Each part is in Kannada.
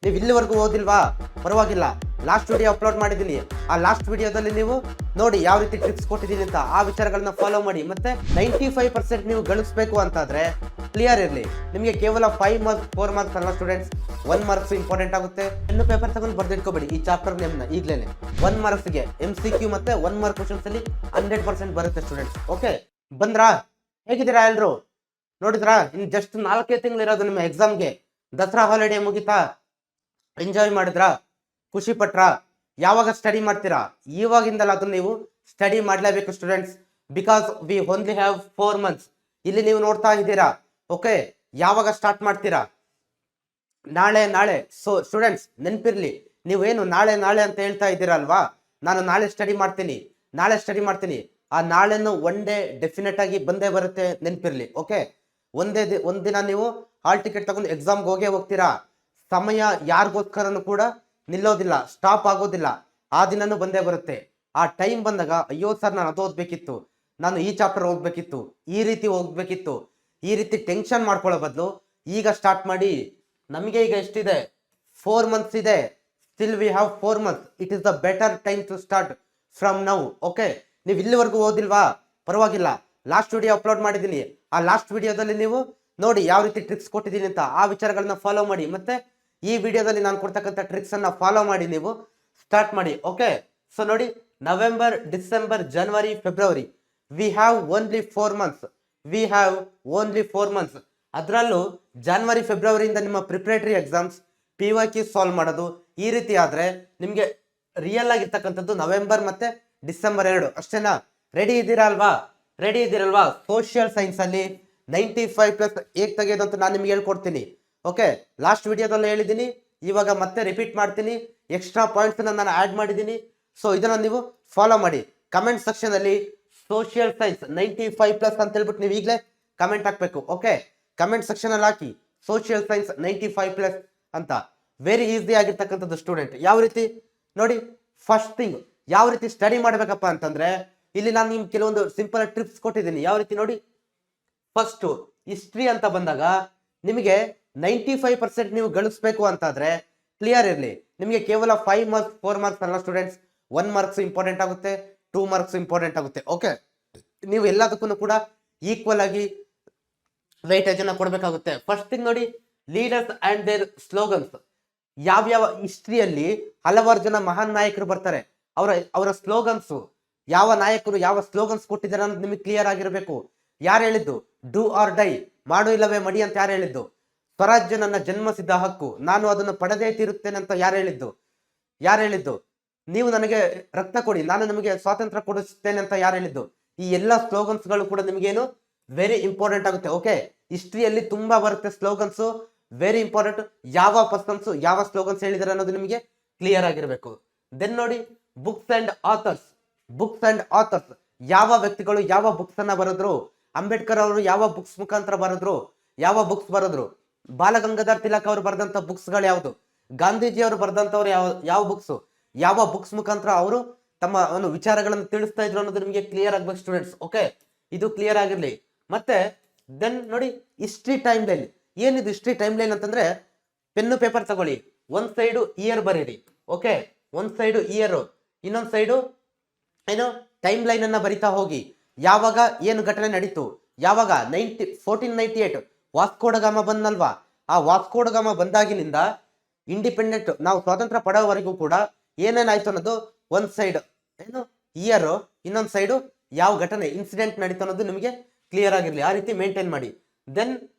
ನೀವು ಇಲ್ಲಿವರೆಗೂ ಓದಿಲ್ವಾ? ಪರವಾಗಿಲ್ಲ, ಲಾಸ್ಟ್ ವಿಡಿಯೋ ಅಪ್ಲೋಡ್ ಮಾಡಿದ್ದೀನಿ. ಆ ಲಾಸ್ಟ್ ವಿಡಿಯೋದಲ್ಲಿ ನೀವು ನೋಡಿ ಯಾವ ರೀತಿ ಟ್ರಿಕ್ಸ್ ಕೊಟ್ಟಿದ್ದೀನಿ ಅಂತ. ಆ ವಿಚಾರಗಳನ್ನ ಫಾಲೋ ಮಾಡಿ. ಮತ್ತೆ 95% ನೀವು ಗಳಿಸಬೇಕು ಅಂತಾದ್ರೆ ಕ್ಲಿಯರ್ ಇರಲಿ. ನಿಮಗೆ ಕೇವಲ 5 ಮಾರ್ಕ್ಸ್ 4 ಮಾರ್ಕ್ಸ್ ಅಲ್ಲ ಸ್ಟೂಡೆಂಟ್ಸ್, 1 ಮಾರ್ಕ್ಸ್ ಇಂಪಾರ್ಟೆಂಟ್ ಆಗುತ್ತೆ. ಇನ್ನು ಪೇಪರ್ ತಗೊಂಡು ಬರ್ದಿಟ್ಕೋಬೇಡಿ ಈ ಚಾಪ್ಟರ್ ನೇಮ್ನ ಈಗಲೇ. 1 ಮಾರ್ಕ್ಸ್ಗೆ MCQ ಮತ್ತೆ 1 ಮಾರ್ಕ್ ಕ್ವಶನ್ಸ್ ಅಲ್ಲಿ 100% ಬರುತ್ತೆ ಸ್ಟೂಡೆಂಟ್ಸ್. ಓಕೆ, ಬಂದ್ರಾ? ಹೇಗಿದ್ದೀರಾ ಎಲ್ರು? ನೋಡಿದ್ರಾ? ಇನ್ನು ಜಸ್ಟ್ 4 ತಿಂಗಳಿರೋದು ನಿಮ್ಮ ಎಕ್ಸಾಮ್ಗೆ. ದಸರಾ ಹಾಲಿಡೇ ಮುಗಿತಾ? ಎಂಜಾಯ್ ಮಾಡಿದ್ರಾ? ಖುಷಿ ಪಟ್ರಾ? ಯಾವಾಗ ಸ್ಟಡಿ ಮಾಡ್ತೀರಾ? ಇವಾಗಿಂದಲ್ಲ ಅದನ್ನ ನೀವು ಸ್ಟಡಿ ಮಾಡಲೇಬೇಕು students. Because we only have 4 months. ಇಲ್ಲಿ ನೀವು ನೋಡ್ತಾ ಇದ್ದೀರಾ. ಓಕೆ, ಯಾವಾಗ ಸ್ಟಾರ್ಟ್ ಮಾಡ್ತೀರಾ? ನಾಳೆ. ಸೊ ಸ್ಟೂಡೆಂಟ್ಸ್ ನೆನಪಿರ್ಲಿ, ನೀವೇನು ನಾಳೆ ಅಂತ ಹೇಳ್ತಾ ಇದ್ದೀರಾ ಅಲ್ವಾ? ನಾನು ನಾಳೆ ಸ್ಟಡಿ ಮಾಡ್ತೀನಿ. ಆ ನಾಳೆನು ಒನ್ ಡೇ ಡೆಫಿನೆಟ್ ಆಗಿ ಬಂದೇ ಬರುತ್ತೆ, ನೆನಪಿರ್ಲಿ. ಓಕೆ, ಒಂದಿನ ನೀವು ಹಾಲ್ ಟಿಕೆಟ್ ತಗೊಂಡು ಎಕ್ಸಾಮ್ಗೆ ಹೋಗ್ತೀರಾ. ಸಮಯ ಯಾರಿಗೋಸ್ಕರನು ಕೂಡ ನಿಲ್ಲೋದಿಲ್ಲ, ಸ್ಟಾಪ್ ಆಗೋದಿಲ್ಲ. ಆ ದಿನನೂ ಬಂದೇ ಬರುತ್ತೆ. ಆ ಟೈಮ್ ಬಂದಾಗ ಅಯ್ಯೋ ಸರ್ ನಾನು ಅದು ಓದ್ಬೇಕಿತ್ತು, ನಾನು ಈ ಚಾಪ್ಟರ್ ಹೋಗ್ಬೇಕಿತ್ತು, ಈ ರೀತಿ ಟೆನ್ಷನ್ ಮಾಡ್ಕೊಳ್ಳೋ ಬದಲು ಈಗ ಸ್ಟಾರ್ಟ್ ಮಾಡಿ. ನಮಗೆ ಈಗ ಎಷ್ಟಿದೆ? 4 ಮಂತ್ಸ್ ಇದೆ. Still we have 4 months. It is the better time to start from now. Okay, ನೀವು ಇಲ್ಲಿವರೆಗೂ ಓದಿಲ್ವಾ? ಪರವಾಗಿಲ್ಲ, ಲಾಸ್ಟ್ ವಿಡಿಯೋ ಅಪ್ಲೋಡ್ ಮಾಡಿದ್ದೀನಿ. ಆ ಲಾಸ್ಟ್ ವಿಡಿಯೋದಲ್ಲಿ ನೀವು ನೋಡಿ ಯಾವ ರೀತಿ ಟ್ರಿಕ್ಸ್ ಕೊಟ್ಟಿದ್ದೀನಿ ಅಂತ. ಆ ವಿಚಾರಗಳನ್ನ ಫಾಲೋ ಮಾಡಿ. ಮತ್ತೆ ಈ ವಿಡಿಯೋದಲ್ಲಿ ನಾನು ಕೊಡ್ತಕ್ಕಂಥ ಟ್ರಿಕ್ಸ್ ಅನ್ನ ಫಾಲೋ ಮಾಡಿ ನೀವು ಸ್ಟಾರ್ಟ್ ಮಾಡಿ. ಓಕೆ, ಸೊ ನೋಡಿ, November, December, January, February, we have only 4 months. ಅದರಲ್ಲೂ ಜನವರಿ ಫೆಬ್ರವರಿಯಿಂದ ನಿಮ್ಮ ಪ್ರಿಪರೇಟರಿ ಎಕ್ಸಾಮ್ಸ್, PYQ ಸಾಲ್ವ್ ಮಾಡೋದು. ಈ ರೀತಿ ಆದ್ರೆ ನಿಮ್ಗೆ ರಿಯಲ್ ಆಗಿರ್ತಕ್ಕಂಥದ್ದು ನವೆಂಬರ್ ಮತ್ತೆ ಡಿಸೆಂಬರ್ 2 ಅಷ್ಟೇನಾ? ರೆಡಿ ಇದ್ದೀರಾ ಅಲ್ವಾ? ಸೋಷಿಯಲ್ ಸೈನ್ಸ್ ಅಲ್ಲಿ 95+ ಹೇಗೆ ತೆಗೆಯೋದು ಅಂತ ನಾನು ನಿಮ್ಗೆ ಹೇಳ್ಕೊಡ್ತೀನಿ. ಓಕೆ, ಲಾಸ್ಟ್ ವಿಡಿಯೋದಲ್ಲಿ ಹೇಳಿದ್ದೀನಿ, ಇವಾಗ ಮತ್ತೆ ರಿಪೀಟ್ ಮಾಡ್ತೀನಿ. ಎಕ್ಸ್ಟ್ರಾ ಪಾಯಿಂಟ್ಸ್ ನಾನು ಆಡ್ ಮಾಡಿದ್ದೀನಿ. ಸೊ ಇದನ್ನ ನೀವು ಫಾಲೋ ಮಾಡಿ. ಕಮೆಂಟ್ ಸೆಕ್ಷನ್ ಅಲ್ಲಿ ಸೋಷಿಯಲ್ ಸೈನ್ಸ್ 95+ ಅಂತ ಹೇಳ್ಬಿಟ್ಟು ನೀವು ಈಗಲೇ ಕಮೆಂಟ್ ಹಾಕ್ಬೇಕು. ಓಕೆ, ಕಮೆಂಟ್ ಸೆಕ್ಷನ್ ಅಲ್ಲಿ ಹಾಕಿ ಸೋಷಿಯಲ್ ಸೈನ್ಸ್ 95+ ಅಂತ. ವೆರಿ ಈಸಿ ಆಗಿರ್ತಕ್ಕಂಥದ್ದು ಸ್ಟೂಡೆಂಟ್. ಯಾವ ರೀತಿ ನೋಡಿ, ಫಸ್ಟ್ ಥಿಂಗ್ ಯಾವ ರೀತಿ ಸ್ಟಡಿ ಮಾಡ್ಬೇಕಪ್ಪ ಅಂತಂದ್ರೆ, ಇಲ್ಲಿ ನಾನು ನಿಮ್ಗೆ ಕೆಲವೊಂದು ಸಿಂಪಲ್ ಟ್ರಿಪ್ಸ್ ಕೊಟ್ಟಿದ್ದೀನಿ. ಯಾವ ರೀತಿ ನೋಡಿ, ಫಸ್ಟ್ ಹಿಸ್ಟ್ರಿ ಅಂತ ಬಂದಾಗ ನಿಮಗೆ 95% ನೀವು ಗಳಿಸಬೇಕು ಅಂತಾದ್ರೆ ಕ್ಲಿಯರ್ ಇರಲಿ. ನಿಮಗೆ ಕೇವಲ 5 ಮಾರ್ಕ್ಸ್ 4 ಮಾರ್ಕ್ಸ್ ಅಲ್ಲ ಸ್ಟೂಡೆಂಟ್ಸ್, 1 ಮಾರ್ಕ್ಸ್ ಇಂಪಾರ್ಟೆಂಟ್ ಆಗುತ್ತೆ, 2 ಮಾರ್ಕ್ಸ್ ಇಂಪಾರ್ಟೆಂಟ್ ಆಗುತ್ತೆ. ಓಕೆ, ನೀವು ಎಲ್ಲದಕ್ಕೂ ಕೂಡ ಈಕ್ವಲ್ ಆಗಿ ವೆಯ್ಟೇಜ್ ಅನ್ನ ಕೊಡಬೇಕಾಗುತ್ತೆ. ಫಸ್ಟ್ ಥಿಂಗ್ ನೋಡಿ, ಲೀಡರ್ಸ್ ಅಂಡ್ ದೇರ್ ಸ್ಲೋಗನ್ಸ್. ಯಾವ್ಯಾವ ಹಿಸ್ಟ್ರಿಯಲ್ಲಿ ಹಲವಾರು ಜನ ಮಹಾನ್ ನಾಯಕರು ಬರ್ತಾರೆ, ಅವರ ಸ್ಲೋಗನ್ಸ್, ಯಾವ ನಾಯಕರು ಯಾವ ಸ್ಲೋಗನ್ಸ್ ಕೊಟ್ಟಿದ್ದಾರೆ ಅನ್ನೋದು ನಿಮಗೆ ಕ್ಲಿಯರ್ ಆಗಿರಬೇಕು. ಯಾರು ಹೇಳಿದ್ದು? ಡೂ ಆರ್ ಡೈ, ಮಾಡು ಇಲ್ಲವೇ ಮಡಿ ಅಂತ ಯಾರು ಹೇಳಿದ್ದು? ಸ್ವರಾಜ್ಯ ನನ್ನ ಜನ್ಮಸಿದ್ಧ ಹಕ್ಕು, ನಾನು ಅದನ್ನು ಪಡೆದೇ ತೀರುತ್ತೇನೆ ಅಂತ ಯಾರು ಹೇಳಿದ್ದು? ನೀವು ನನಗೆ ರಕ್ತ ಕೊಡಿ, ನಾನು ನಿಮಗೆ ಸ್ವಾತಂತ್ರ್ಯ ಕೊಡಿಸುತ್ತೇನೆ ಅಂತ ಯಾರು ಹೇಳಿದ್ದು? ಈ ಎಲ್ಲ ಸ್ಲೋಗನ್ಸ್ಗಳು ಕೂಡ ನಿಮಗೇನು ವೆರಿ ಇಂಪಾರ್ಟೆಂಟ್ ಆಗುತ್ತೆ. ಓಕೆ, ಹಿಸ್ಟ್ರಿಯಲ್ಲಿ ತುಂಬಾ ಬರುತ್ತೆ ಸ್ಲೋಗನ್ಸ್, ವೆರಿ ಇಂಪಾರ್ಟೆಂಟ್. ಯಾವ ಪರ್ಸನ್ಸ್ ಯಾವ ಸ್ಲೋಗನ್ಸ್ ಹೇಳಿದಾರೆ ಅನ್ನೋದು ನಿಮಗೆ ಕ್ಲಿಯರ್ ಆಗಿರಬೇಕು. ದೆನ್ ನೋಡಿ, ಬುಕ್ಸ್ ಅಂಡ್ ಆಥರ್ಸ್. ಯಾವ ವ್ಯಕ್ತಿಗಳು ಯಾವ ಬುಕ್ಸ್ ಅನ್ನ ಬರೆದ್ರು? ಅಂಬೇಡ್ಕರ್ ಅವರು ಯಾವ ಬುಕ್ಸ್ ಮುಖಾಂತರ ಬರೆದ್ರು? ಬಾಲಗಂಗಾಧರ್ ತಿಲಕ್ ಅವರು ಬರೆದಂತ ಬುಕ್ಸ್ ಗಳು ಯಾವುದು? ಗಾಂಧೀಜಿ ಅವರು ಬರೆದಂತವ್ರು ಯಾವ ಬುಕ್ಸ್? ಯಾವ ಬುಕ್ಸ್ ಮುಖಾಂತರ ಅವರು ತಮ್ಮ ಒಂದು ವಿಚಾರಗಳನ್ನು ತಿಳಿಸ್ತಾ ಇದ್ರು ಅನ್ನೋದು ನಿಮಗೆ ಕ್ಲಿಯರ್ ಆಗ್ಬೇಕು ಸ್ಟೂಡೆಂಟ್ಸ್. ಓಕೆ, ಇದು ಕ್ಲಿಯರ್ ಆಗಿರ್ಲಿ. ಮತ್ತೆ ದೆನ್ ನೋಡಿ, ಹಿಸ್ಟ್ರಿ ಟೈಮ್ ಲೈನ್. ಏನಿದು ಹಿಸ್ಟ್ರಿ ಟೈಮ್ ಲೈನ್ ಅಂತಂದ್ರೆ, ಪೆನ್ನು ಪೇಪರ್ ತಗೊಳ್ಳಿ, ಒಂದ್ ಸೈಡು ಇಯರ್ ಬರೀರಿ. ಓಕೆ, ಒಂದ್ ಸೈಡು ಇಯರ್, ಇನ್ನೊಂದ್ ಸೈಡು ಏನು ಟೈಮ್ ಲೈನ್ ಅನ್ನ ಬರಿತಾ ಹೋಗಿ. ಯಾವಾಗ ಏನು ಘಟನೆ ನಡೀತು, ಯಾವಾಗ 1498 ವಾಸ್ಕೋಡಗಾಮ ಬಂದಲ್ವಾ? ಆ ವಾಸ್ಕೋಡಗಾಮ ಬಂದಾಗಿನಿಂದ ಇಂಡಿಪೆಂಡೆಂಟ್ ನಾವು ಸ್ವಾತಂತ್ರ್ಯ ಪಡೆಯುವವರೆಗೂ ಕೂಡ ಏನೇನಾಯ್ತು ಅನ್ನೋದು ಒಂದ್ ಸೈಡ್ ಏನು ಇಯರ್, ಇನ್ನೊಂದ್ ಸೈಡು ಯಾವ ಘಟನೆ ಇನ್ಸಿಡೆಂಟ್ ನಡೀತು ಅನ್ನೋದು ನಿಮಗೆ ಕ್ಲಿಯರ್ ಆಗಿರ್ಲಿ. ಆ ರೀತಿ ಮೇಂಟೈನ್ ಮಾಡಿ. ದೆನ್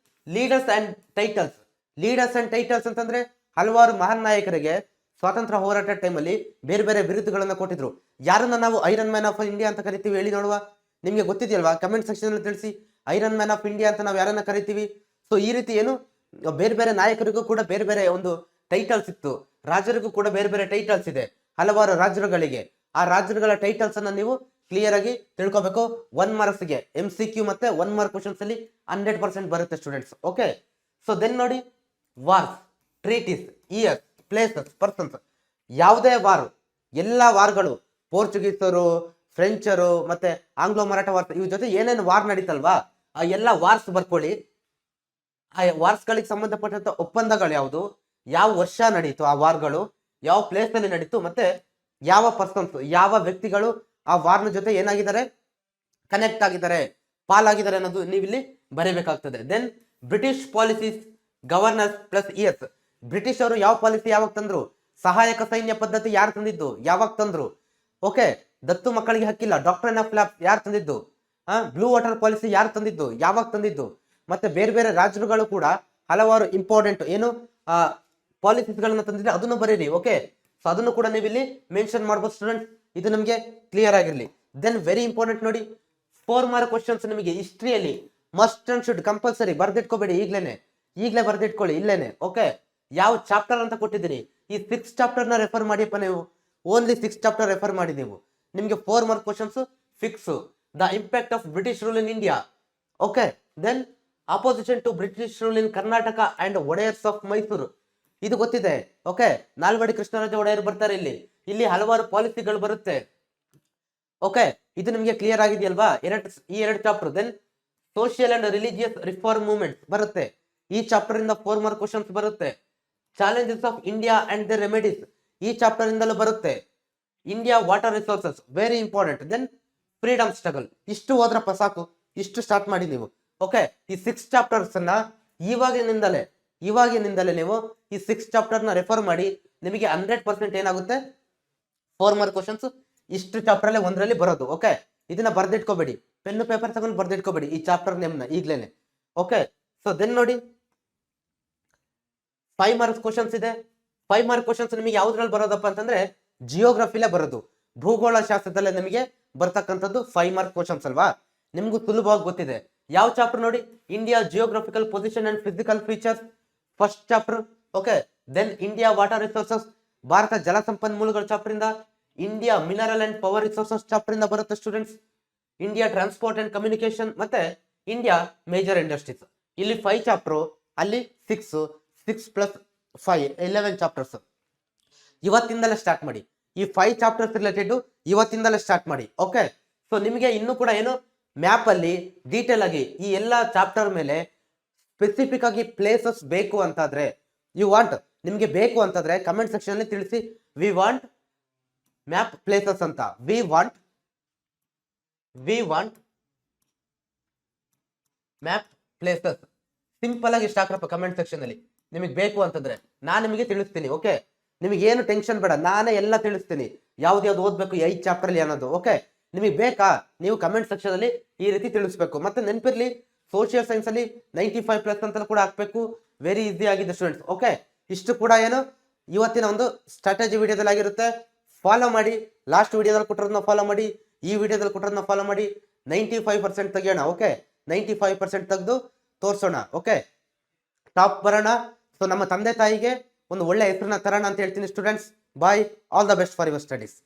ಲೀಡರ್ಸ್ ಅಂಡ್ ಟೈಟಲ್ಸ್ ಅಂತಂದ್ರೆ, ಹಲವಾರು ಮಹಾನ್ ನಾಯಕರಿಗೆ ಸ್ವಾತಂತ್ರ್ಯ ಹೋರಾಟ ಟೈಮಲ್ಲಿ ಬೇರೆ ಬೇರೆ ಬಿರುದುಗಳನ್ನ ಕೊಟ್ಟಿದ್ರು. ಯಾರನ್ನ ನಾವು ಐರನ್ ಮ್ಯಾನ್ ಆಫ್ ಇಂಡಿಯಾ ಅಂತ ಕರಿತೀವಿ ಹೇಳಿ ನೋಡುವ? ನಿಮ್ಗೆ ಗೊತ್ತಿದೆಯಲ್ವಾ? ಕಮೆಂಟ್ ಸೆಕ್ಷನ್ ಅಲ್ಲಿ ತಿಳಿಸಿ. ಐರನ್ ಮ್ಯಾನ್ ಆಫ್ ಇಂಡಿಯಾ ಅಂತ ನಾವು ಯಾರನ್ನ ಕರಿತೀವಿ? ಸೊ ಈ ರೀತಿ ಏನು ಬೇರೆ ಬೇರೆ ನಾಯಕರಿಗೂ ಕೂಡ ಬೇರೆ ಬೇರೆ ಒಂದು ಟೈಟಲ್ಸ್ ಇತ್ತು, ರಾಜರಿಗೂ ಕೂಡ ಬೇರೆ ಬೇರೆ ಟೈಟಲ್ಸ್ ಇದೆ ಹಲವಾರು ರಾಜರುಗಳಿಗೆ. ಆ ರಾಜರುಗಳ ಟೈಟಲ್ಸ್ ಅನ್ನ ನೀವು ಕ್ಲಿಯರ್ ಆಗಿ ತಿಳ್ಕೊಬೇಕು. 1 ಮಾರ್ಕ್ಸ್ಗೆ MCQ ಮತ್ತೆ 1 ಮಾರ್ಕ್ ಕ್ವಶನ್ಸ್ ಅಲ್ಲಿ 100% ಬರುತ್ತೆ ಸ್ಟೂಡೆಂಟ್ಸ್. ಓಕೆ, ಸೊ ದೆನ್ ನೋಡಿ, wars, treaties, years, places, persons. ಯಾವುದೇ ವಾರ್, ಎಲ್ಲ ವಾರ್ಗಳು, ಪೋರ್ಚುಗೀಸರು, ಫ್ರೆಂಚರು ಮತ್ತೆ ಆಂಗ್ಲೋ ಮರಾಠ ವಾರ್ಸ್, ಇವ್ರ ಜೊತೆ ಏನೇನು ವಾರ್ ನಡೀತಲ್ವಾ, ಆ ಎಲ್ಲ ವಾರ್ಸ್ ಬರ್ಕೊಳ್ಳಿ. ಆ ವಾರ್ಸ್ಗಳಿಗೆ ಸಂಬಂಧಪಟ್ಟಂತ ಒಪ್ಪಂದಗಳು ಯಾವುದು, ಯಾವ ವರ್ಷ ನಡೀತು ಆ ವಾರ್ಗಳು, ಯಾವ ಪ್ಲೇಸ್ ಅಲ್ಲಿ ನಡೀತು, ಮತ್ತೆ ಯಾವ ಪರ್ಸನ್ಸ್ ಯಾವ ವ್ಯಕ್ತಿಗಳು ಆ ವಾರ್ನ ಜೊತೆ ಏನಾಗಿದ್ದಾರೆ, ಕನೆಕ್ಟ್ ಆಗಿದ್ದಾರೆ, ಪಾಲಾಗಿದ್ದಾರೆ ಅನ್ನೋದು ನೀವು ಇಲ್ಲಿ ಬರೀಬೇಕಾಗ್ತದೆ. Then British policies governors plus years. British ಅವರು ಯಾವ ಪಾಲಿಸಿ ಯಾವಾಗ ತಂದ್ರು, ಸಹಾಯಕ ಸೈನ್ಯ ಪದ್ಧತಿ ಯಾರು ತಂದಿದ್ದು, ಯಾವಾಗ ತಂದ್ರು, ಓಕೆ. ದತ್ತು ಮಕ್ಕಳಿಗೆ ಹಕ್ಕಿಲ್ಲ, ಡಾಕ್ಟ್ರಿನ್ ಆಫ್ ಲ್ಯಾಬ್ಸ್ ಯಾರು ತಂದಿದ್ದು, ಬ್ಲೂ ವಾಟರ್ ಪಾಲಿಸಿ ಯಾರು ತಂದಿದ್ದು, ಯಾವಾಗ ತಂದಿದ್ದು, ಮತ್ತೆ ಬೇರೆ ಬೇರೆ ರಾಜ್ಯಗಳು ಕೂಡ ಹಲವಾರು ಇಂಪಾರ್ಟೆಂಟ್ ಏನು ಪಾಲಿಸೀಸ್ ಗಳನ್ನ ತಂದಿದ್ರೆ ಅದನ್ನು ಬರೀರಿ, ಓಕೆ. ಸೊ ಅದನ್ನು ಕೂಡ ನೀವು ಇಲ್ಲಿ ಮೆನ್ಷನ್ ಮಾಡ್ಬೋದು ಸ್ಟೂಡೆಂಟ್ಸ್, ಇದು ನಮಗೆ ಕ್ಲಿಯರ್ ಆಗಿರಲಿ. ದೆನ್ ವೆರಿ ಇಂಪಾರ್ಟೆಂಟ್ ನೋಡಿ, 4 ಮಾರ್ಕ್ ಕ್ವಶನ್ಸ್ ನಿಮಗೆ ಹಿಸ್ಟ್ರಿಯಲ್ಲಿ ಮಸ್ಟ್ ಅಂಡ್ ಶುಡ್ ಕಂಪಲ್ಸರಿ ಬರ್ದಿಟ್ಕೋಬೇಡಿ, ಈಗಲೇ ಬರ್ದಿಟ್ಕೊಳ್ಳಿ ಇಲ್ಲೇನೆ, ಓಕೆ. ಯಾವ ಚಾಪ್ಟರ್ ಅಂತ ಕೊಟ್ಟಿದ್ದೀನಿ, ಈ 6 ಚಾಪ್ಟರ್ ನ ರೆಫರ್ ಮಾಡಿಯಪ್ಪ ನೀವು, ಓನ್ಲಿ 6 ಚಾಪ್ಟರ್ ರೆಫರ್ ಮಾಡಿ ನೀವು, ನಿಮಗೆ 4 mark questions fix. The impact of British rule in India, okay. Then opposition to British rule in Karnataka and Wodeyars of Mysuru, ಇದು ಗೊತ್ತಿದೆ, ಓಕೆ. ನಾಲ್ವಡಿ ಕೃಷ್ಣರಾಜ ಒಡೆಯರ್ ಬರ್ತಾರೆ ಇಲ್ಲಿ ಹಲವಾರು ಪಾಲಿಸಿಗಳು ಬರುತ್ತೆ, ಓಕೆ. ಇದು ನಿಮಗೆ ಕ್ಲಿಯರ್ ಆಗಿದೆಯಲ್ವಾ, ಈ ಎರಡು chapter. Then social and religious reform movement ಬರುತ್ತೆ, ಈ ಚಾಪ್ಟರ್ ಇಂದ 4 ಮಾರ್ಕ್ ಕ್ವಶನ್ಸ್ ಬರುತ್ತೆ. Challenges of India and the remedies, ಈ ಚಾಪ್ಟರ್ ಇಂದಲೂ ಬರುತ್ತೆ. India water resources very important. Then freedom struggle, ಇಷ್ಟು ಹೋದ್ರಪ್ಪ ಸಾಕು, ಇಷ್ಟು ಸ್ಟಾರ್ಟ್ ಮಾಡಿ ನೀವು, ಓಕೆ. ಈ 6 ಚಾಪ್ಟರ್ಸ್ ಅನ್ನ ಇವಾಗಿನಿಂದಲೇ ನೀವು ಈ 6 ಚಾಪ್ಟರ್ ನ ರೆಫರ್ ಮಾಡಿ, ನಿಮಗೆ 100% ಏನಾಗುತ್ತೆ 4 ಮಾರ್ಕ್ ಕ್ವಶನ್ಸ್ ಇಷ್ಟು ಚಾಪ್ಟರ್ ಅಲ್ಲೇ ಒಂದರಲ್ಲಿ ಬರೋದು, ಓಕೆ. ಇದನ್ನ ಬರ್ದಿಟ್ಕೋಬೇಡಿ, ಪೆನ್ನು ಪೇಪರ್ ತಗೊಂಡು ಬರ್ದಿಟ್ಕೋಬೇಡಿ ಈ ಚಾಪ್ಟರ್ ನೇಮ್ನ ಈಗ್ಲೇನೆ, ಓಕೆ. ಸೊ ದೆನ್ ನೋಡಿ 5 ಮಾರ್ಕ್ಸ್ ಕ್ವಶನ್ಸ್ ಇದೆ. 5 ಮಾರ್ಕ್ ಕ್ವಶನ್ಸ್ ನಿಮಗೆ ಯಾವ್ದ್ರಲ್ಲಿ ಬರೋದಪ್ಪ ಅಂತಂದ್ರೆ ಜಿಯೋಗ್ರಫಿಲೇ ಬರೋದು, ಭೂಗೋಳ ಶಾಸ್ತ್ರದಲ್ಲೇ ನಿಮಗೆ ಬರ್ತಕ್ಕಂಥದ್ದು 5 ಮಾರ್ಕ್ ಕ್ವಶನ್ಸ್ ಅಲ್ವಾ, ನಿಮ್ಗೂ ಸುಲಭವಾಗಿ ಗೊತ್ತಿದೆ. ಯಾವ ಚಾಪ್ಟರ್ ನೋಡಿ, India geographical position and physical features, first chapter, okay. Then India water resources, Bharata ಜಲ ಸಂಪನ್ಮೂಲಗಳ ಚಾಪ್ಟರ್ ಇಂದ. India mineral and power resources chapter ಇಂದ ಬರುತ್ತೆ students. India transport and communication, ಮತ್ತೆ ಇಂಡಿಯಾ ಮೇಜರ್ ಇಂಡಸ್ಟ್ರೀಸ್. ಇಲ್ಲಿ 5 ಚಾಪ್ಟರ್, ಅಲ್ಲಿ 6 + 5 11 ಚಾಪ್ಟರ್ಸ್. ಇವತ್ತಿಂದಲೇ ಸ್ಟಾರ್ಟ್ ಮಾಡಿ, ಈ 5 ಚಾಪ್ಟರ್ಸ್ ರಿಲೇಟೆಡ್ ಇವತ್ತಿಂದಲೇ ಸ್ಟಾರ್ಟ್ ಮಾಡಿ, ಓಕೆ. ಸೊ ನಿಮಗೆ ಇನ್ನೂ ಕೂಡ ಏನು ಮ್ಯಾಪ್ ಅಲ್ಲಿ ಡೀಟೇಲ್ ಆಗಿ ಈ ಎಲ್ಲ ಚಾಪ್ಟರ್ ಮೇಲೆ ಸ್ಪೆಸಿಫಿಕ್ ಆಗಿ ಪ್ಲೇಸಸ್ ಬೇಕು ಅಂತಾದ್ರೆ, ನಿಮಗೆ ಬೇಕು ಅಂತಂದ್ರೆ ಕಮೆಂಟ್ ಸೆಕ್ಷನ್ ಅಲ್ಲಿ ತಿಳಿಸಿ, ವಿ ವಾಂಟ್ ಮ್ಯಾಪ್ ಪ್ಲೇಸಸ್ ಅಂತ, we want map places. Simple ಆಗಿ ಇಷ್ಟ ಹಾಕ್ರಪ್ಪ ಕಮೆಂಟ್ ಸೆಕ್ಷನ್ ಅಲ್ಲಿ, ನಿಮಗೆ ಬೇಕು ಅಂತಂದ್ರೆ ನಾನು ನಿಮಗೆ ತಿಳಿಸ್ತೀನಿ, ಓಕೆ. ನಿಮಗೆ ಏನು ಟೆನ್ಷನ್ ಬೇಡ, ನಾನೇ ಎಲ್ಲ ತಿಳಿಸ್ತೀನಿ, ಯಾವ್ದು ಓದ್ಬೇಕು 5 ಚಾಪ್ಟರ್ ಅಲ್ಲಿ ಅನ್ನೋದು, ಓಕೆ. ನಿಮಗೆ ಬೇಕಾ, ನೀವು ಕಮೆಂಟ್ ಸೆಕ್ಷನ್ ಅಲ್ಲಿ ಈ ರೀತಿ ತಿಳಿಸ್ಬೇಕು. ಮತ್ತೆ ನೆನಪಿರ್ಲಿ, ಸೋಷಿಯಲ್ ಸೈನ್ಸ್ ಅಲ್ಲಿ 95+ ಅಂತ ಕೂಡ ಹಾಕ್ಬೇಕು, ವೆರಿ ಈಸಿ ಆಗಿದೆ ಸ್ಟೂಡೆಂಟ್ಸ್, ಓಕೆ. ಇಷ್ಟು ಕೂಡ ಏನು ಇವತ್ತಿನ ಒಂದು ಸ್ಟ್ರಾಟಜಿ ವಿಡಿಯೋದಲ್ಲಿ ಆಗಿರುತ್ತೆ, ಫಾಲೋ ಮಾಡಿ. ಲಾಸ್ಟ್ ವಿಡಿಯೋದಲ್ಲಿ ಕೊಟ್ಟರನ್ನ ಫಾಲೋ ಮಾಡಿ, ಈ ವಿಡಿಯೋದಲ್ಲಿ ಕೊಟ್ಟರನ್ನ ಫಾಲೋ ಮಾಡಿ. 95% ತೆಗಿಯೋಣ, ಓಕೆ. 95% ತೆಗೆದು ತೋರಿಸೋಣ, ಓಕೆ. ಟಾಪ್ ಬರೋಣ. ಸೊ ನಮ್ಮ ತಂದೆ ತಾಯಿಗೆ ಒಂದು ಒಳ್ಳೆ ಹೆಸರನ್ನ ತರೋಣ ಅಂತ ಹೇಳ್ತೀನಿ students. Bye, all the best for your studies.